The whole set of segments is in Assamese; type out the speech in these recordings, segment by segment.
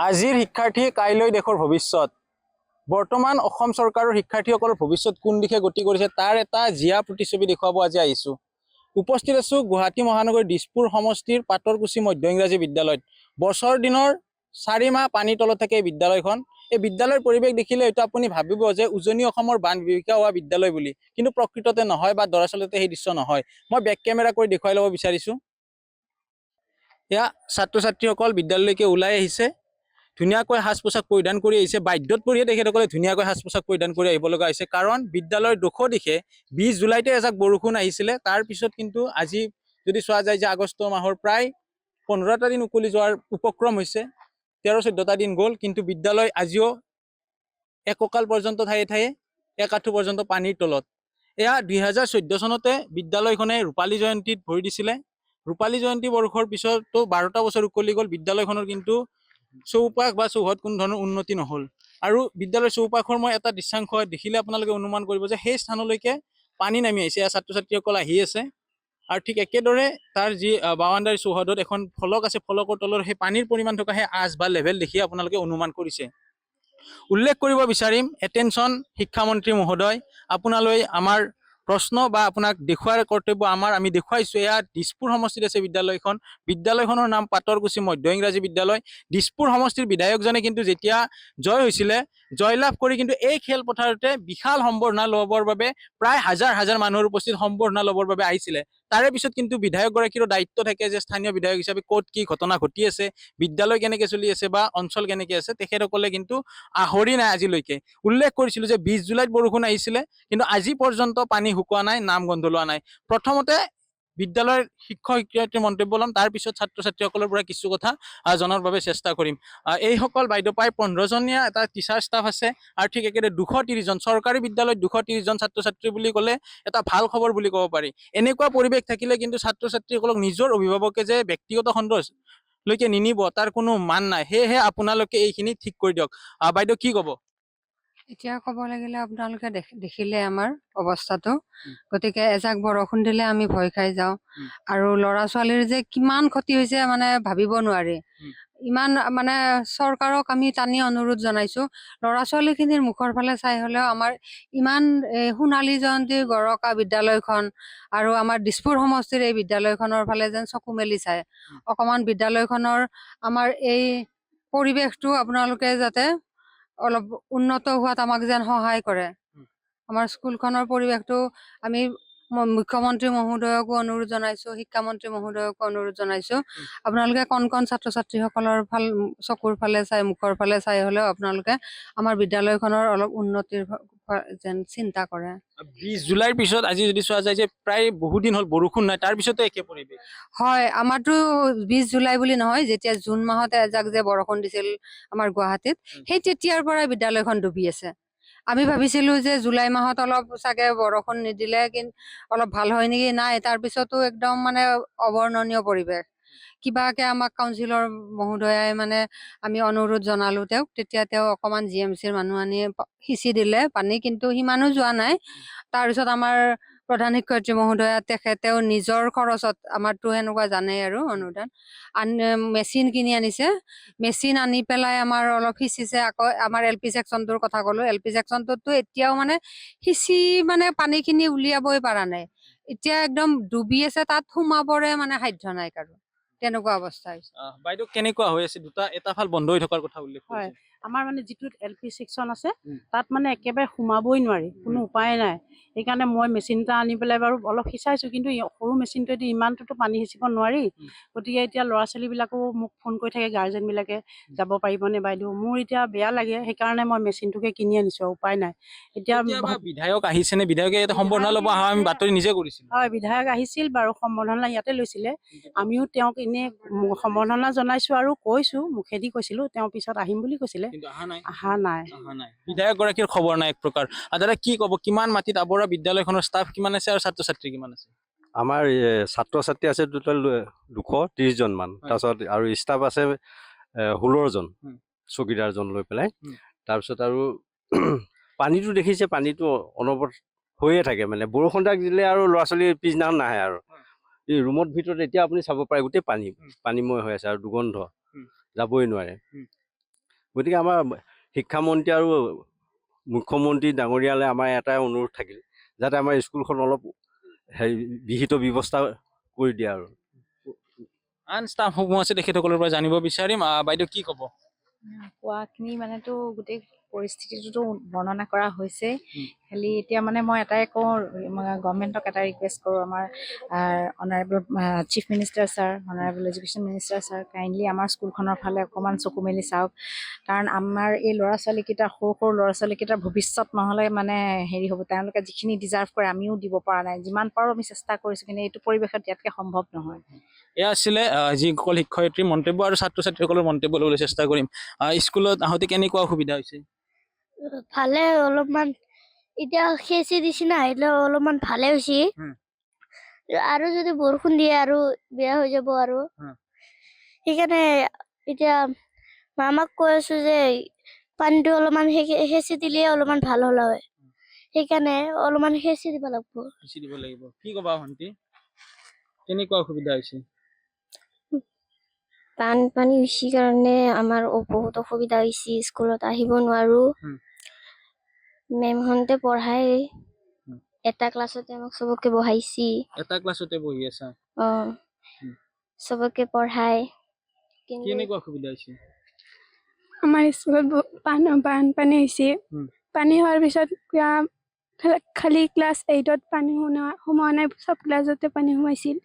আজিৰ শিক্ষাৰ্থী কাইলৈ দেশৰ ভৱিষ্যত। বৰ্তমান অসম চৰকাৰৰ শিক্ষাৰ্থীসকলৰ ভৱিষ্যত কোন দিশে গতি কৰিছে তাৰ এটা জিয়া প্ৰতিচ্ছবি দেখুৱাব আজি আহিছোঁ। উপস্থিত আছোঁ গুৱাহাটী মহানগৰীৰ দিছপুৰ সমষ্টিৰ পাটৰকুছি মধ্য ইংৰাজী বিদ্যালয়ত। বছৰ দিনৰ 4 মাহ পানীৰ তলত থাকে এই বিদ্যালয়খন। এই বিদ্যালয়ৰ পৰিৱেশ দেখিলে হয়তো আপুনি ভাবিব যে উজনি অসমৰ বান বিভীষিকা হোৱা বিদ্যালয় বুলি, কিন্তু প্ৰকৃততে নহয় বা দৰাচলতে সেই দৃশ্য নহয়। মই বেক কেমেৰা কৰি দেখুৱাই ল'ব বিচাৰিছোঁ। এয়া ছাত্ৰ ছাত্ৰীসকল বিদ্যালয়লৈকে ওলাই আহিছে। ধুনীয়াকৈ সাজ পোছাক পৰিধান কৰি আহিছে। বাধ্যত পৰিয়ে তেখেতসকলে ধুনীয়াকৈ সাজ পোছাক পৰিধান কৰি আহিব লগা হৈছে, কাৰণ বিদ্যালয়ৰ দুশ দিশে 20 জুলাইতে এজাক বৰষুণ আহিছিলে। তাৰ পিছত কিন্তু আজি যদি চোৱা যায় যে আগষ্ট মাহৰ প্ৰায় 15টা দিন উকলি যোৱাৰ উপক্ৰম হৈছে। 13-14টা দিন গ'ল, কিন্তু বিদ্যালয় আজিও এককাল পৰ্যন্ত ঠায়ে ঠায়ে এক আঁঠু পৰ্যন্ত পানীৰ তলত। এয়া 2014 চনতে বিদ্যালয়খনে ৰূপালী জয়ন্তীত ভৰি দিছিলে। ৰূপালী জয়ন্তী বৰ্ষৰ পিছতো 12টা বছৰ উকলি গ'ল। বিদ্যালয়খনৰ কিন্তু চৌপাশ বা চৌহদ কোনো ধৰণৰ উন্নতি নহ'ল। আৰু বিদ্যালয়ৰ চৌপাশৰ মই এটা দৃশ্যাংশ দেখিলে আপোনালোকে অনুমান কৰিব যে সেই স্থানলৈকে পানী নামি আহিছে। ছাত্ৰ ছাত্ৰীসকল আহি আছে আৰু ঠিক একেদৰে তাৰ যি বাউণ্ডাৰী চৌহদত এখন ফলক আছে, ফলকৰ তলৰ সেই পানীৰ পৰিমাণ থকা সেই আঁচ বা লেভেল দেখি আপোনালোকে অনুমান কৰিছে। উল্লেখ কৰিব বিচাৰিম, এটেনশ্যন শিক্ষামন্ত্ৰী মহোদয়, আপোনালৈ আমাৰ প্ৰশ্ন বা আপোনাক দেখুৱাৰ কৰ্তব্য আমাৰ। আমি দেখুৱাইছোঁ এয়া দিছপুৰ সমষ্টিত আছে বিদ্যালয়খন। বিদ্যালয়খনৰ নাম পাটৰকুছি মধ্য ইংৰাজী বিদ্যালয়। দিছপুৰ সমষ্টিৰ বিধায়কজনে কিন্তু যেতিয়া জয় হৈছিলে, জয়লাভ কৰি কিন্তু এই খেলপথাৰতে বিশাল সম্বৰ্ধনা ল'বৰ বাবে প্ৰায় হাজাৰ হাজাৰ মানুহৰ উপস্থিত সম্বৰ্ধনা ল'বৰ বাবে আহিছিলে। তাৰে পিছত কিন্তু বিধায়কগৰাকীৰো দায়িত্ব থাকে যে স্থানীয় বিধায়ক হিচাপে ক'ত কি ঘটনা ঘটি আছে, বিদ্যালয় কেনেকৈ চলি আছে বা অঞ্চল কেনেকৈ আছে, তেখেতসকলে কিন্তু আহৰি নাই আজিলৈকে। উল্লেখ কৰিছিলোঁ যে 20 জুলাইত বৰষুণ আহিছিলে, কিন্তু আজি পৰ্যন্ত পানী শুকোৱা নাই, নাম গন্ধ লোৱা নাই। প্ৰথমতে বিদ্যালয়ৰ শিক্ষক শিক্ষয়িত্ৰীৰ মন্তব্য ল'ম, তাৰ পিছত ছাত্ৰ ছাত্ৰীসকলৰ পৰা কিছু কথা জনাৰ বাবে চেষ্টা কৰিম। এইসকল বাইদেউ প্ৰায় 15জনীয়া এটা টিচাৰ ষ্টাফ আছে, আৰু ঠিক একেদৰে 230 জন চৰকাৰী বিদ্যালয়ত 230 জন ছাত্ৰ ছাত্ৰী বুলি ক'লে এটা ভাল খবৰ বুলি ক'ব পাৰি। এনেকুৱা পৰিৱেশ থাকিলে কিন্তু ছাত্ৰ ছাত্ৰীসকলক নিজৰ অভিভাৱকে যে ব্যক্তিগত খণ্ডলৈকে নিনিব তাৰ কোনো মান নাই। সেয়েহে আপোনালোকে এইখিনি ঠিক কৰি দিয়ক। বাইদেউ কি ক'ব? এতিয়া ক'ব লাগিলে আপোনালোকে দেখিলে আমাৰ অৱস্থাটো। গতিকে এজাক বৰষুণ দিলে আমি ভয় খাই যাওঁ, আৰু ল'ৰা ছোৱালীৰ যে কিমান ক্ষতি হৈছে মানে ভাবিব নোৱাৰি। ইমান মানে চৰকাৰক আমি টানি অনুৰোধ জনাইছো, ল'ৰা ছোৱালীখিনিৰ মুখৰ ফালে চাই হ'লেও আমাৰ ইমান সোণালী জয়ন্তী গৰকা বিদ্যালয়খন আৰু আমাৰ দিছপুৰ সমষ্টিৰ এই বিদ্যালয়খনৰ ফালে যেন চকু মেলি চায়। অকণমান বিদ্যালয়খনৰ আমাৰ এই পৰিৱেশটো আপোনালোকে যাতে অলপ উন্নত হোৱাত আমাক যেন সহায় কৰে। আমাৰ স্কুলখনৰ পৰিৱেশটো আমি মুখ্যমন্ত্ৰী মহোদয়কো অনুৰোধ জনাইছোঁ, শিক্ষামন্ত্ৰী মহোদয়কো অনুৰোধ জনাইছোঁ, আপোনালোকে কণ কণ ছাত্ৰ ছাত্ৰীসকলৰ চকুৰ ফালে চাই, মুখৰ ফালে চাই হ'লেও আপোনালোকে আমাৰ বিদ্যালয়খনৰ অলপ উন্নতিৰ যেন চিন্তা কৰে। 20 জুলাইৰ পিছত আজি যদি চোৱা যায় যে প্ৰায় বহুদিন হ'ল বৰষুণ নাই, তাৰ পিছতে একে পৰিৱেশ। হয়, আমাৰতো 20 জুলাই বুলি নহয়, যেতিয়া জুন মাহতে এজাক যে বৰষুণ দিছিল আমাৰ গুৱাহাটীত, সেই তেতিয়াৰ পৰাই বিদ্যালয়খন ডুবি আছে। আমি ভাবিছিলো যে জুলাই মাহত অলপ চাগে বৰষুণ নিদিলে কিন্তু অলপ ভাল হয় নেকি, নাই, তাৰপিছতো একদম মানে অবৰ্ণনীয় পৰিৱেশ। কিবাকে আমাক কাউন্সিলৰ মহোদয়াই মানে আমি অনুৰোধ জনালো তেওঁক, তেতিয়া তেওঁ অকণমান GMCৰ মানুহ আনি সিঁচি দিলে পানী, কিন্তু সিমানো যোৱা নাই। তাৰপিছত আমাৰ প্ৰধান শিক্ষয়িত্ৰী মহোদয়া তেখেতেও নিজৰ খৰচত, আমাৰতো সেনেকুৱা জানেই আৰু অনুদান মেচিন কিনি আনিছে। মেচিন আনি পেলাই আমাৰ অলপ সিঁচিছে। আকৌ আমাৰ LP ছেকশ্যনটোৰ কথা ক'লো, LP ছেকশ্যনটোতো এতিয়াও মানে সিঁচি মানে পানীখিনি উলিয়াবই পৰা নাই। এতিয়া একদম ডুবি আছে, তাত সোমাবৰে মানে সাধ্য নাই কাৰো, তেনেকুৱা অৱস্থা হৈছে। বাইদেউ কেনেকুৱা হৈ আছে? এটা ফাল বন্ধ হৈ থকাৰ কথা উল্লেখ হয়, কৰিছে। আমাৰ মানে যিটো LP ছেকশ্যন আছে তাত মানে একেবাৰে সোমাবই নোৱাৰি, কোনো উপায় নাই। সেইকাৰণে মই মেচিন এটা আনি পেলাই বাৰু অলপ সিঁচাইছোঁ, কিন্তু সৰু মেচিনটোৱেদি ইমানটোতো পানী সিঁচিব নোৱাৰি। গতিকে এতিয়া ল'ৰা ছোৱালীবিলাকো মোক ফোন কৰি থাকে, গাৰ্জেনবিলাকে যাব পাৰিবনে বাইদেউ। মোৰ এতিয়া বেয়া লাগে, সেইকাৰণে মই মেচিনটোকে কিনি আনিছোঁ, উপায় নাই। এতিয়া বিধায়ক আহিছেনে? বিধায়কে এটা সম্বৰ্ধনা ল'ব অহা আমি বাতৰি নিজে কৰিছিলোঁ। হয়, বিধায়ক আহিছিল বাৰু, সম্বৰ্ধনা ইয়াতে লৈছিলে। আমিও তেওঁক এনেই সম্বৰ্ধনা জনাইছোঁ আৰু কৈছোঁ, মুখেদি কৈছিলোঁ, তেওঁ পিছত আহিম বুলি কৈছিলে, অহা নাই। বিধায়ক গৰাকীৰ খবৰ নাই এক প্ৰকাৰ। দাদা কি ক'ব, কিমান মাটিত আৱৰা বিদ্যালয়খনৰ ষ্টাফ কিমান আছে আৰু ছাত্ৰ ছাত্ৰী কিমান আছে? আমাৰ ছাত্ৰ ছাত্ৰী আছে টোটেল 230 জন মান, তাৰপিছত আৰু ষ্টাফ আছে 16 জন, চকীদাৰজন লৈ পেলাই। তাৰপিছত আৰু পানীটো দেখিছে, পানীটো অনবৰত হৈয়ে থাকে, মানে বৰষুণ যাক দিলে আৰু ল'ৰা ছোৱালী পিছদিনাখন নাহে আৰু। এই ৰুমৰ ভিতৰত এতিয়া আপুনি চাব পাৰে গোটেই পানীময় হৈ আছে আৰু দুৰ্গন্ধ, যাবই নোৱাৰে। গতিকে আমাৰ শিক্ষামন্ত্ৰী আৰু মুখ্যমন্ত্ৰী ডাঙৰীয়ালৈ আমাৰ এটাই অনুৰোধ থাকিল যাতে আমাৰ স্কুলখন অলপ বিহিত ব্যৱস্থা কৰি দিয়ে আৰু আন ষ্টাফসমূহ আছে তেখেতসকলৰ পৰা জানিব বিচাৰিম। বাইদেউ কি ক'ব? কোৱাখিনি মানেতো গোটেই পৰিস্থিতিটোতো বৰ্ণনা কৰা হৈছে। খালি এতিয়া মানে মই এটাই কওঁ, গভৰ্ণমেণ্টক এটা ৰিকুৱেষ্ট কৰোঁ, আমাৰ honourable chief minister sir, honourable education minister sir, kindly আমাৰ স্কুলখনৰ ফালে অকণমান চকু মেলি চাওক। কাৰণ আমাৰ এই ল'ৰা ছোৱালীকেইটা, সৰু সৰু ল'ৰা ছোৱালীকেইটাৰ ভৱিষ্যত নহ'লে মানে হেৰি হ'ব, তেওঁলোকে যিখিনি ডিজাৰ্ভ কৰে আমিও দিব পৰা নাই। যিমান পাৰোঁ আমি চেষ্টা কৰিছোঁ, কিন্তু এইটো পৰিৱেশত ইয়াতকৈ সম্ভৱ নহয়। এয়া আছিলে যিসকল শিক্ষয়িত্ৰীৰ মন্তব্য আৰু ছাত্ৰ ছাত্ৰীসকলৰ মন্তব্য ল'বলৈ চেষ্টা কৰিম। স্কুলত আহোঁতে কেনেকুৱা অসুবিধা হৈছে? ভালে অলপমান, এতিয়া খেচি নিচিনা আহিলে অলপমান ভালে হৈছে। আৰু যদি বৰষুণ দিয়ে আৰু বেয়া হৈ যাব আৰু সেইকাৰণে এতিয়া মামাক কৈ আছো যে পানীটো অলপমান সেচি দিলে অলপমান ভাল হ'ল হয়। সেইকাৰণে অলপমান সেচি দিব লাগিব। কি ক'বা ভণ্টি, কেনেকুৱা অসুবিধা হৈছে? বানপানী হৈছে কাৰণে আমাৰ বহুত অসুবিধা হৈছে, স্কুলত আহিব নোৱাৰো। মেমহঁতে পঢ়াই এটা ক্লাছতে আমাক চবকে বহাইছি। এটা ক্লাছতে বহি আছা? চবকে পঢ়াই। কেনেকুৱা অসুবিধা হৈছে? আমাৰ স্কুলত বানপানী হৈছে। পানী হোৱাৰ পিছত খালি ক্লাছ 8ত পানী সোমোৱা নাই, চব ক্লাছতে পানী সোমাইছিল।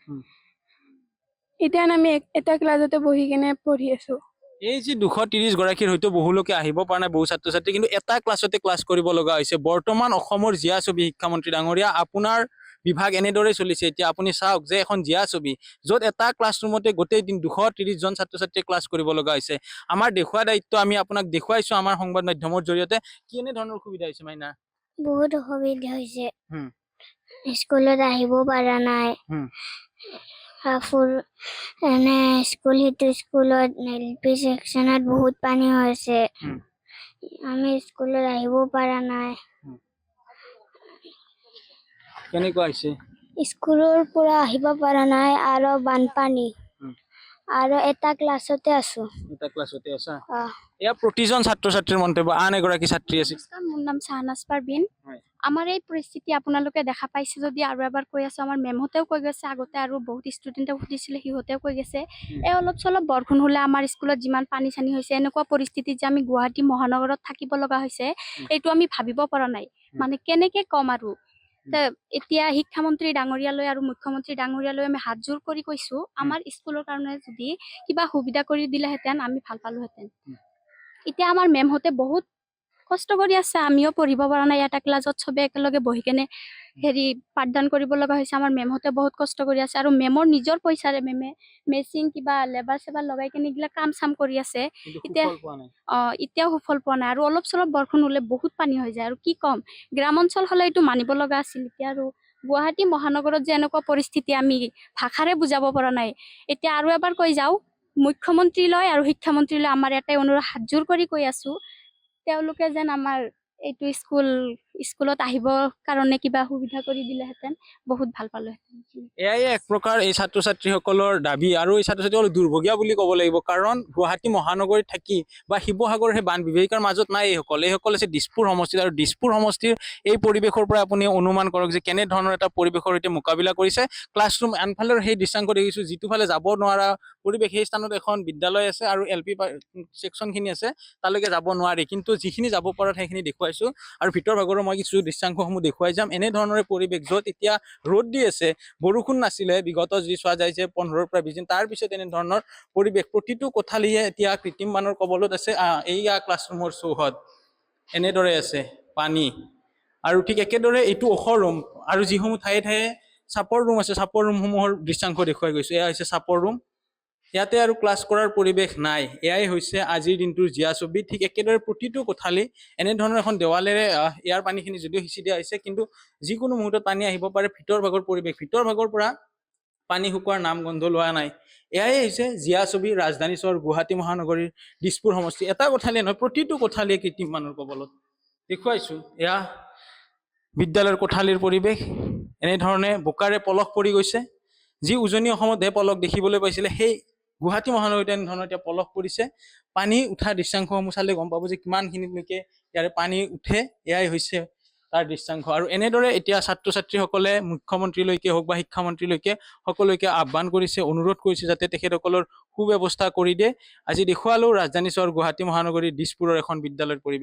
এতিয়া আমি এটা ক্লাছতে বহি কেনে পঢ়ি আছো। এই যি 230 গৰাকীৰ হয়তো বহু লোকে আহিব পৰা নাই, বহু ছাত্ৰ ছাত্ৰী, কিন্তু এটা ক্লাছতে ক্লাছ কৰিব লগা হৈছে। বৰ্তমান অসমৰ জীয়া ছবি শিক্ষামন্ত্ৰী ডাঙৰীয়া, আপোনাৰ বিভাগ এনেদৰে চলিছে। এতিয়া আপুনি চাওক যে এখন জীয়া ছবি, য'ত এটা ক্লাছৰুমতে গোটেই দিন 230 জন ছাত্ৰ ছাত্ৰীয়ে ক্লাছ কৰিব লগা হৈছে। আমাৰ দেখুওৱা দায়িত্ব, আমি আপোনাক দেখুৱাইছো আমাৰ সংবাদ মাধ্যমৰ জৰিয়তে। কেনে ধৰণৰ অসুবিধা হৈছে মাইনা? বহুত অসুবিধা হৈছে, স্কুলত আহিব পৰা নাই। স্কুল সিটো স্কুলত LP ছেকশ্যনত বহুত পানী হৈছে, আমি স্কুলত আহিব পৰা নাই। কেনেকুৱা হৈছে? স্কুলৰ পৰা আহিব পৰা নাই আৰু বানপানী, আৰু এটা ক্লাছতে আছো। এটা ক্লাছতে আছা? এয়া প্ৰতিজন ছাত্ৰ ছাত্ৰীৰ মন্তব্য। আন এগৰাকী ছাত্ৰী আছে। মোৰ নাম শাহনাজ পাৰবিন। আমাৰ এই পৰিস্থিতি আপোনালোকে দেখা পাইছে যদি আৰু এবাৰ কৈ আছো, আমাৰ মেমহঁতেও কৈ গৈছে, আগতে আৰু বহুত ষ্টুডেণ্টে সুধিছিলে, সিহঁতেও কৈ গৈছে, এই অলপ চলপ বৰষুণ হ'লে আমাৰ স্কুলত যিমান পানী চানী হৈছে, এনেকুৱা পৰিস্থিতিত যে আমি গুৱাহাটী মহানগৰত থাকিব লগা হৈছে, এইটো আমি ভাবিব পৰা নাই। মানে কেনেকে কম আৰু এতিয়া শিক্ষামন্ত্ৰী ডাঙৰীয়ালৈ আৰু মুখ্যমন্ত্ৰী ডাঙৰীয়ালৈ আমি হাত জোৰ কৰি কৈছো, আমাৰ স্কুলৰ কাৰণে যদি কিবা সুবিধা কৰি দিলেহেঁতেন আমি ভাল পালোহেঁতেন। এতিয়া আমাৰ মেমহঁতে বহুত কষ্ট কৰি আছে, আমিও পঢ়িব পৰা নাই। এটা ক্লাছত চবে একেলগে বহি কেনে পাঠদান কৰিব লগা হৈছে। আমাৰ মেমহঁতে বহুত কষ্ট কৰি আছে, আৰু মেমৰ নিজৰ পইচাৰে মেমে মেচিন কিবা লেবাৰ চেবাৰ লগাই কেনে এইবিলাক কাম চাম কৰি আছে। এতিয়াও সুফল পোৱা নাই। আৰু অলপ চলপ বৰষুণ হ'লে বহুত পানী হৈ যায়, আৰু কি ক'ম, গ্ৰাম অঞ্চল হ'লে এইটো মানিব লগা আছিল। এতিয়া আৰু গুৱাহাটী মহানগৰত যে এনেকুৱা পৰিস্থিতি আমি ভাষাৰে বুজাব পৰা নাই। এতিয়া আৰু এবাৰ কৈ যাওঁ, মুখ্যমন্ত্ৰীলৈ আৰু শিক্ষামন্ত্ৰীলৈ আমাৰ এটাই অনুৰোধ, হাত জোৰ কৰি কৈ আছো, তেওঁলোকে যেন আমাৰ এইটো স্কুলত আহিবৰ কাৰণে কিবা সুবিধা কৰি দিলেহেঁতেন বহুত ভাল পালোহেঁতেন। এয়াই এক প্ৰকাৰ এই ছাত্ৰ ছাত্ৰীসকলৰ দাবী, আৰু এই ছাত্ৰ ছাত্ৰীসকল দুৰ্ভগীয়া বুলি ক'ব লাগিব। কাৰণ গুৱাহাটী মহানগৰীত থাকি বা শিৱসাগৰ সেই বান বিভীষিকাৰ মাজত নাই এইসকল আছে দিছপুৰ সমষ্টিত। আৰু দিছপুৰ সমষ্টিৰ এই পৰিৱেশৰ পৰা আপুনি অনুমান কৰক যে কেনে ধৰণৰ এটা পৰিৱেশৰ সৈতে মোকাবিলা কৰিছে। ক্লাছৰুম আনফালৰ সেই দৃশ্যাংশ দেখিছোঁ, যিটো ফালে যাব নোৱাৰা পৰিৱেশ, সেই স্থানত এখন বিদ্যালয় আছে আৰু LP ছেকশ্যনখিনি আছে, তালৈকে যাব নোৱাৰি। কিন্তু যিখিনি যাব পৰা সেইখিনি দেখুৱাইছোঁ, আৰু ভিতৰ ভাগৰো মই কিছু দৃশ্যাংশসমূহ দেখুৱাই যাম। এনেধৰণৰে পৰিৱেশ, য'ত এতিয়া ৰ'দ দি আছে, বৰষুণ নাছিলে বিগত যি চোৱা যায় যে 15ৰ পৰা 20 দিন, তাৰ পিছত এনেধৰণৰ পৰিৱেশ। প্ৰতিটো কোঠালিয়ে এতিয়া কৃত্ৰিম বানৰ কবলত আছে। এইয়া ক্লাছৰুমৰ চৌহদ এনেদৰে আছে, পানী। আৰু ঠিক একেদৰে এইটো ওখ ৰুম, আৰু যিসমূহ ঠায়ে ঠায়ে চাপৰ ৰুম আছে, চাপৰ ৰুমসমূহৰ দৃশ্যাংশ দেখুৱাই গৈছোঁ। এয়া হৈছে চাপৰ ৰুম, ইয়াতে আৰু ক্লাছ কৰাৰ পৰিৱেশ নাই। এয়াই হৈছে আজিৰ দিনটোৰ জীয়া ছবি। ঠিক একেদৰে প্ৰতিটো কোঠালি এনেধৰণৰ এখন দেৱালেৰে ইয়াৰ পানীখিনি যদিও সিঁচি দিয়া হৈছে, কিন্তু যিকোনো মুহূৰ্তত পানী আহিব পাৰে। ভিতৰ ভাগৰ পৰিৱেশ, ভিতৰ ভাগৰ পৰা পানী শুকোৱাৰ নাম গন্ধ লোৱা নাই। এয়াই হৈছে জীয়া ছবি ৰাজধানী চহৰ গুৱাহাটী মহানগৰীৰ দিছপুৰ সমষ্টি। এটা কোঠালিয়ে নহয়, প্ৰতিটো কোঠালিয়ে কৃত্ৰিম বানৰ কবলত দেখুৱাইছোঁ। এয়া বিদ্যালয়ৰ কোঠালিৰ পৰিৱেশ, এনেধৰণে বোকাৰে পলস পৰি গৈছে। যি উজনি অসমতহে পলস দেখিবলৈ পাইছিলে, সেই গুৱাহাটী মহানগৰীত এনেধৰণৰ এতিয়া পলস পৰিছে। পানী উঠা দৃশ্যাংশসমূহ চালে গম পাব যে কিমানখিনিলৈকে ইয়াৰে পানী উঠে, এয়াই হৈছে তাৰ দৃশ্যাংশ। আৰু এনেদৰে এতিয়া ছাত্ৰ ছাত্ৰীসকলে মুখ্যমন্ত্ৰীলৈকে হওক বা শিক্ষামন্ত্ৰীলৈকে সকলোকে আহ্বান কৰিছে, অনুৰোধ কৰিছে যাতে তেখেতসকলৰ সুব্যৱস্থা কৰি দিয়ে। আজি দেখুৱালো ৰাজধানী চহৰ গুৱাহাটী মহানগৰীৰ দিছপুৰৰ এখন বিদ্যালয়ৰ পৰিৱেশ।